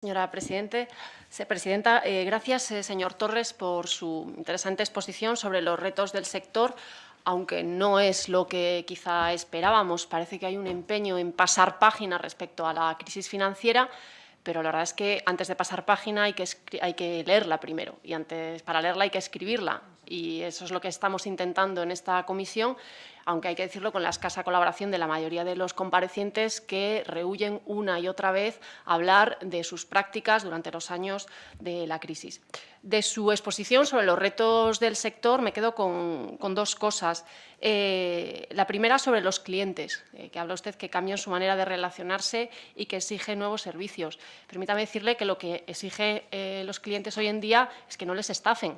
Señora presidenta, gracias, señor Torres, por su interesante exposición sobre los retos del sector, aunque no es lo que quizá esperábamos. Parece que hay un empeño en pasar página respecto a la crisis financiera, pero la verdad es que antes de pasar página hay que leerla primero, y para leerla hay que escribirla. Y eso es lo que estamos intentando en esta comisión, aunque hay que decirlo con la escasa colaboración de la mayoría de los comparecientes que rehúyen una y otra vez hablar de sus prácticas durante los años de la crisis. De su exposición sobre los retos del sector me quedo con dos cosas. La primera sobre los clientes, que habla usted que cambian su manera de relacionarse y que exigen nuevos servicios. Permítame decirle que lo que exigen los clientes hoy en día es que no les estafen.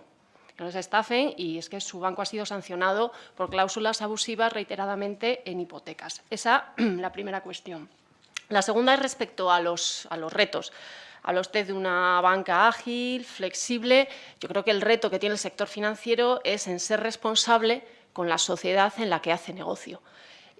Y es que su banco ha sido sancionado por cláusulas abusivas reiteradamente en hipotecas. Esa la primera cuestión. La segunda es respecto a los retos. Habla usted de una banca ágil, flexible. Yo creo que el reto que tiene el sector financiero es en ser responsable con la sociedad en la que hace negocio.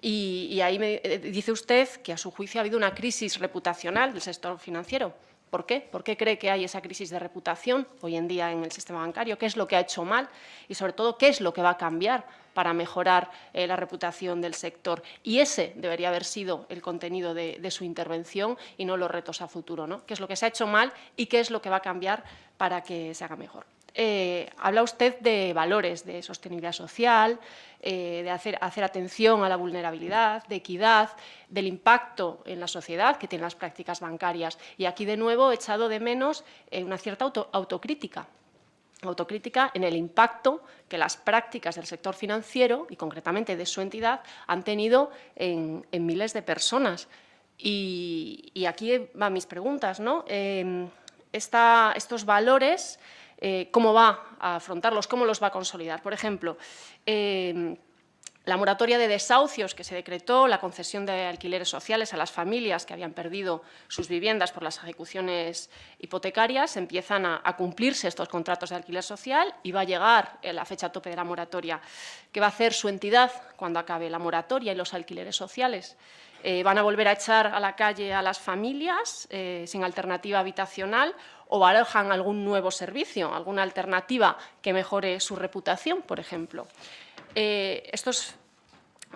Y ahí dice usted que a su juicio ha habido una crisis reputacional del sector financiero. ¿Por qué? ¿Por qué cree que hay esa crisis de reputación hoy en día en el sistema bancario? ¿Qué es lo que ha hecho mal? Y, sobre todo, ¿qué es lo que va a cambiar para mejorar la reputación del sector? Y ese debería haber sido el contenido de su intervención y no los retos a futuro, ¿no? ¿Qué es lo que se ha hecho mal y qué es lo que va a cambiar para que se haga mejor? Habla usted de valores, de sostenibilidad social, de hacer atención a la vulnerabilidad, de equidad, del impacto en la sociedad que tienen las prácticas bancarias. Y aquí, de nuevo, he echado de menos una cierta autocrítica en el impacto que las prácticas del sector financiero, y concretamente de su entidad, han tenido en miles de personas. Y aquí van mis preguntas, ¿no? Estos valores, ¿cómo va a afrontarlos? ¿Cómo los va a consolidar? Por ejemplo, la moratoria de desahucios que se decretó, la concesión de alquileres sociales a las familias que habían perdido sus viviendas por las ejecuciones hipotecarias, empiezan a cumplirse estos contratos de alquiler social y va a llegar la fecha tope de la moratoria. ¿Qué va a hacer su entidad cuando acabe la moratoria y los alquileres sociales? ¿Van a volver a echar a la calle a las familias sin alternativa habitacional o barajan algún nuevo servicio, alguna alternativa que mejore su reputación, por ejemplo?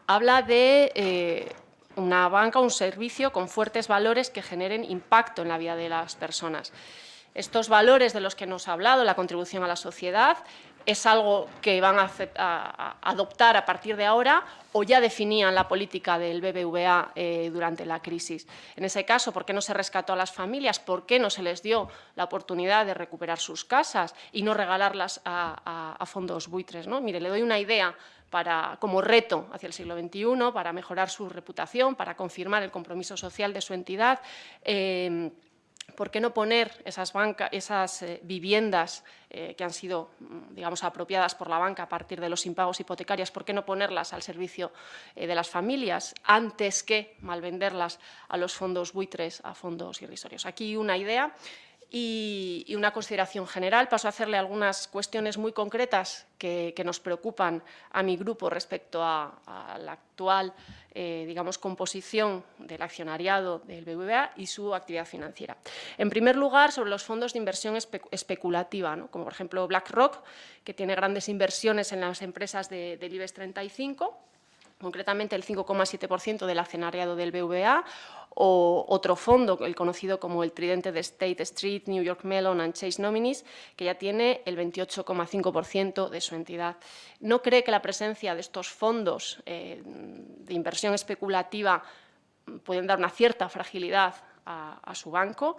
Habla de una banca, un servicio con fuertes valores que generen impacto en la vida de las personas. Estos valores de los que nos ha hablado, la contribución a la sociedad, ¿es algo que van a adoptar a partir de ahora o ya definían la política del BBVA durante la crisis? En ese caso, ¿por qué no se rescató a las familias? ¿Por qué no se les dio la oportunidad de recuperar sus casas y no regalarlas a fondos buitres, ¿no? Mire, le doy una idea como reto hacia el siglo XXI, para mejorar su reputación, para confirmar el compromiso social de su entidad. ¿Por qué no poner esas viviendas que han sido, digamos, apropiadas por la banca a partir de los impagos hipotecarios, por qué no ponerlas al servicio de las familias antes que malvenderlas a los fondos buitres, a fondos irrisorios? Aquí una idea. Y una consideración general. Paso a hacerle algunas cuestiones muy concretas que nos preocupan a mi grupo respecto a la actual digamos, composición del accionariado del BBVA y su actividad financiera. En primer lugar, sobre los fondos de inversión especulativa, ¿no? Como por ejemplo BlackRock, que tiene grandes inversiones en las empresas del IBEX 35, concretamente el 5,7% del accionariado del BBVA, o otro fondo, el conocido como el tridente de State Street, New York Mellon and Chase Nominees, que ya tiene el 28,5% de su entidad. ¿No cree que la presencia de estos fondos de inversión especulativa pueden dar una cierta fragilidad a su banco?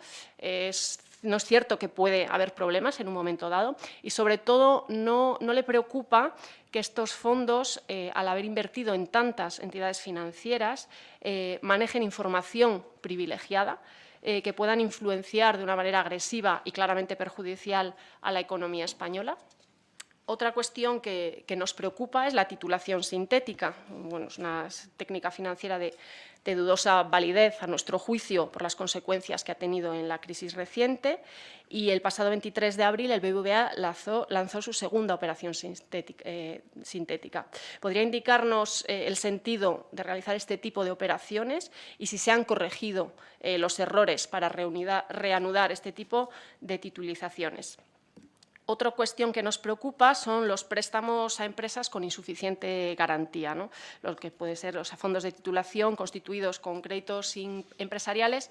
¿No es cierto que puede haber problemas en un momento dado? Y, sobre todo, ¿no le preocupa que estos fondos, al haber invertido en tantas entidades financieras, manejen información privilegiada que puedan influenciar de una manera agresiva y claramente perjudicial a la economía española? Otra cuestión que nos preocupa es la titulación sintética. Bueno, es una técnica financiera de dudosa validez, a nuestro juicio, por las consecuencias que ha tenido en la crisis reciente, y el pasado 23 de abril el BBVA lanzó su segunda operación sintética. ¿Podría indicarnos el sentido de realizar este tipo de operaciones y si se han corregido los errores para reanudar este tipo de titulizaciones? Otra cuestión que nos preocupa son los préstamos a empresas con insuficiente garantía, ¿no? Lo que puede ser los fondos de titulación constituidos con créditos empresariales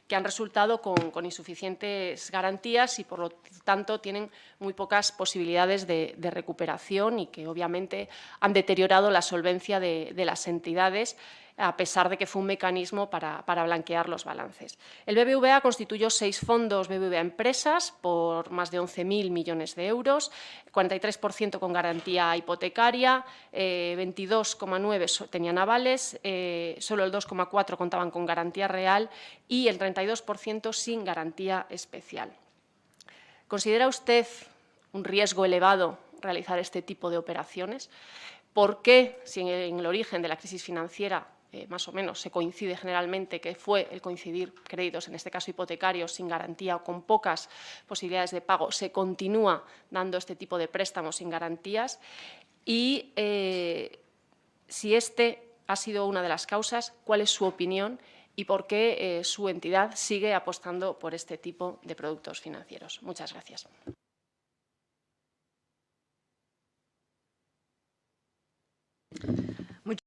que han resultado con insuficientes garantías y, por lo tanto, tienen muy pocas posibilidades de recuperación y que, obviamente, han deteriorado la solvencia de las entidades, a pesar de que fue un mecanismo para blanquear los balances. El BBVA constituyó 6 fondos BBVA Empresas por más de 11.000 millones de euros, 43% con garantía hipotecaria, 22,9% tenían avales, solo el 2,4% contaban con garantía real y el 32% sin garantía especial. ¿Considera usted un riesgo elevado realizar este tipo de operaciones? ¿Por qué, si en el origen de la crisis financiera más o menos se coincide generalmente que fue el coincidir créditos, en este caso hipotecarios, sin garantía o con pocas posibilidades de pago, se continúa dando este tipo de préstamos sin garantías? Y si este ha sido una de las causas, ¿cuál es su opinión y por qué su entidad sigue apostando por este tipo de productos financieros? Muchas gracias.